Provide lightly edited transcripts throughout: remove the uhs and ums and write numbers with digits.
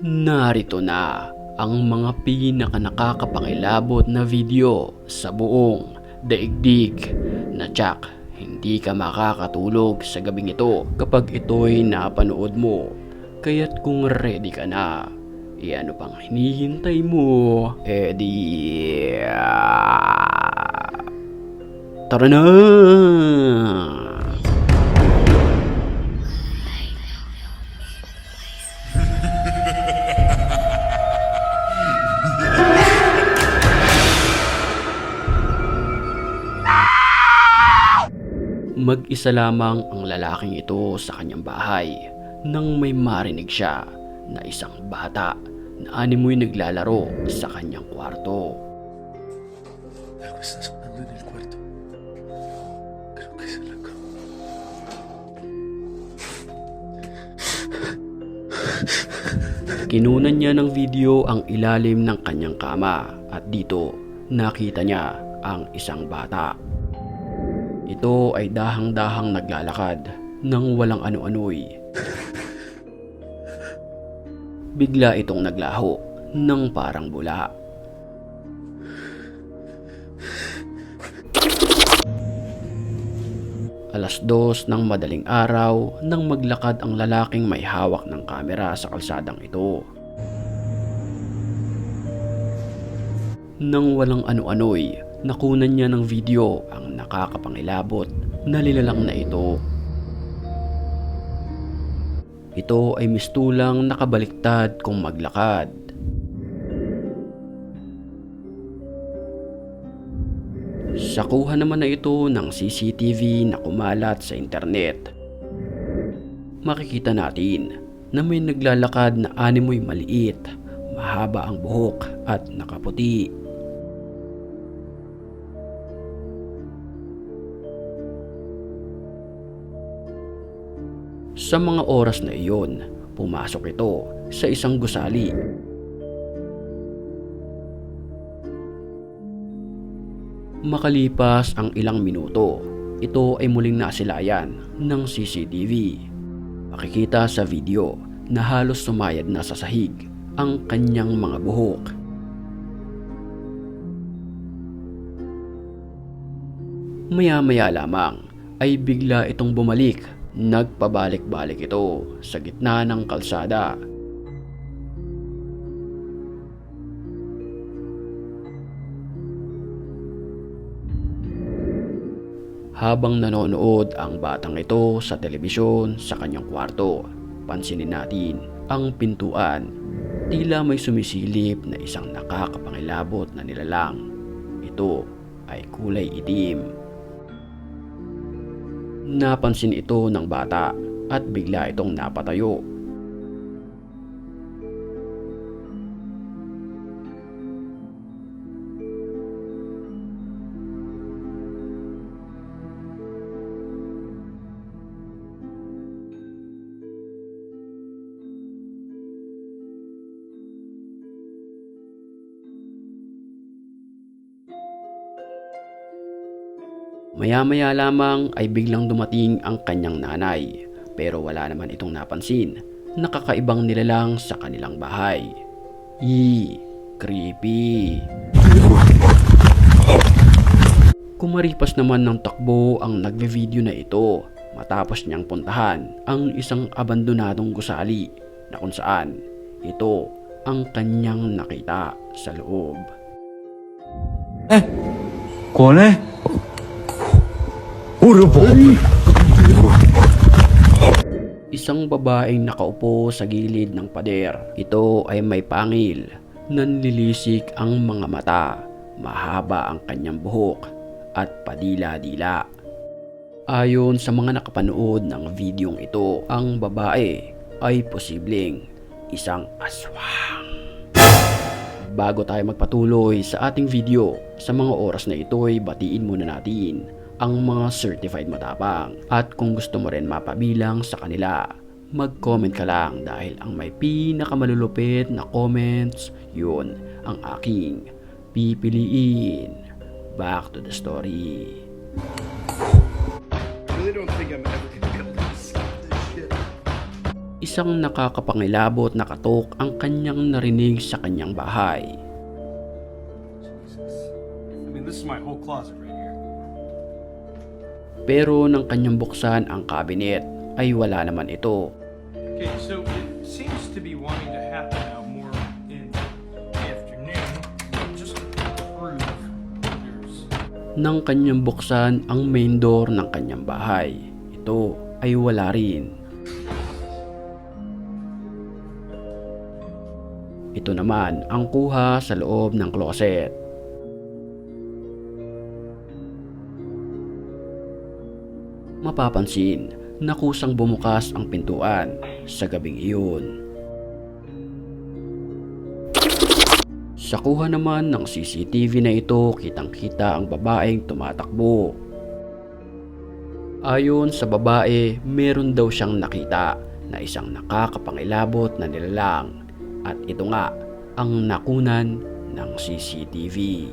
Narito na ang mga pinakanakakapangilabot na video sa buong daigdig na tsak hindi ka makakatulog sa gabing ito kapag ito'y napanood mo. Kaya't kung ready ka na, ano pang hinihintay mo? Tara na! Mag-isa lamang ang lalaking ito sa kanyang bahay nang may marinig siya na isang bata na animoy naglalaro sa kanyang kwarto. Algo está sonando en el cuarto. Creo que es la cama. Kinunan niya ng video ang ilalim ng kanyang kama at dito nakita niya ang isang bata. Ito ay dahang-dahang naglalakad nang walang ano-ano'y. Bigla itong naglaho ng parang bula. Alas 2 ng madaling araw nang maglakad ang lalaking may hawak ng kamera sa kalsadang ito. Nang walang ano-ano'y, nakunan niya ng video ang nakakapangilabot na nilalang na ito. Ito ay mistulang nakabaliktad kung maglakad. Sa kuha naman na ito ng CCTV na kumalat sa internet, makikita natin na may naglalakad na animoy maliit, mahaba ang buhok at nakaputi. Sa mga oras na iyon, pumasok ito sa isang gusali. Makalipas ang ilang minuto, ito ay muling nasilayan ng CCTV. Makikita sa video na halos sumayad na sa sahig ang kanyang mga buhok. Maya-maya lamang ay bigla itong bumalik. Nagpabalik-balik ito sa gitna ng kalsada. Habang nanonood ang batang ito sa telebisyon sa kanyang kwarto, pansinin natin ang pintuan. Tila may sumisilip na isang nakakapangilabot na nilalang. Ito ay kulay itim. Napansin ito ng bata at bigla itong napatayo. Maya-maya lamang ay biglang dumating ang kanyang nanay, pero wala naman itong napansin na kakaibang nilalang sa kanilang bahay. Creepy! Kumaripas naman ng takbo ang nagve-video na ito matapos niyang puntahan ang isang abandonadong gusali na kung saan ito ang kanyang nakita sa loob. ¿Cuál? Isang babaeng nakaupo sa gilid ng pader. Ito ay may pangil, nanlilisik ang mga mata, mahaba ang kanyang buhok at padila-dila. Ayon sa mga nakapanood ng videong ito, ang babae ay posibleng isang aswang. Bago tayo magpatuloy sa ating video, sa mga oras na ito ay batiin muna natin ang mga certified matapang. At kung gusto mo rin mapabilang sa kanila, mag-comment ka lang dahil ang may pinakamalulupit na comments, yun ang aking pipiliin. Back to the story. I really don't think I'm ever gonna be able to solve this shit. Isang nakakapangilabot na katok ang kanyang narinig sa kanyang bahay. I mean, this is my whole closet right here. Pero nang kanyang buksan ang cabinet ay wala naman ito. Okay, so it seems to be wanting to happen now more in the afternoon. Just to prove there's... Nang kanyang buksan ang main door ng kanyang bahay, ito ay wala rin. Ito naman ang kuha sa loob ng closet. Mapapansin na kusang bumukas ang pintuan sa gabing iyon. Sa kuha naman ng CCTV na ito, kitang-kita ang babaeng tumatakbo. Ayon sa babae, meron daw siyang nakita na isang nakakapangilabot na nilalang at ito nga ang nakunan ng CCTV.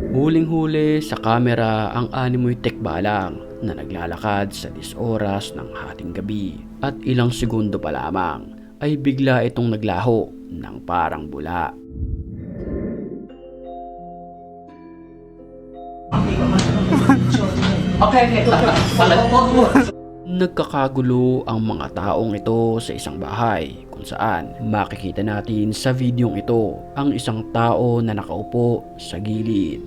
Huling-huli sa kamera ang animoy tekbalang na naglalakad sa 10 oras ng hating gabi at ilang segundo pa lamang ay bigla itong naglaho ng parang bula. Nagkakagulo ang mga taong ito sa isang bahay kung saan makikita natin sa videong ito ang isang tao na nakaupo sa gilid.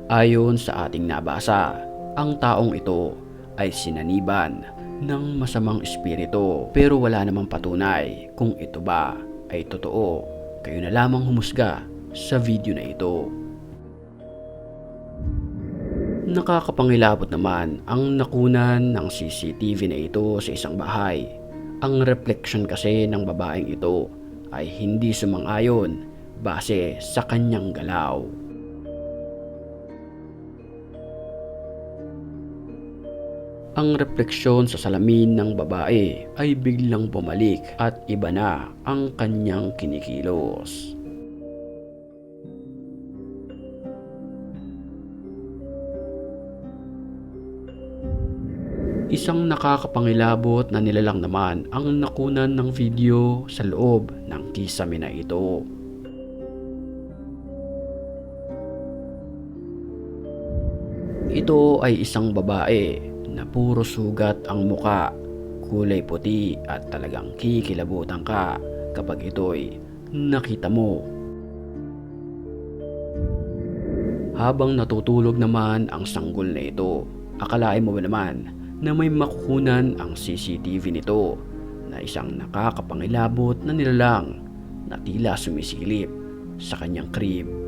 Ayon sa ating nabasa, ang taong ito ay sinaniban ng masamang espiritu pero wala namang patunay kung ito ba ay totoo. Kayo na lamang humusga sa video na ito. Nakakapangilabot naman ang nakunan ng CCTV na ito sa isang bahay. Ang reflection kasi ng babaeng ito ay hindi sumang-ayon base sa kanyang galaw. Ang refleksyon sa salamin ng babae ay biglang bumalik at iba na ang kanyang kinikilos. Isang nakakapangilabot na nilalang naman ang nakunan ng video sa loob ng kisame na ito. Ito ay isang babae na puro sugat ang muka, kulay puti at talagang kikilabutan ka kapag ito'y nakita mo. Habang natutulog naman ang sanggol na ito, akalain mo ba naman na may makukunan ang CCTV nito na isang nakakapangilabot na nilalang na tila sumisilip sa kanyang crib.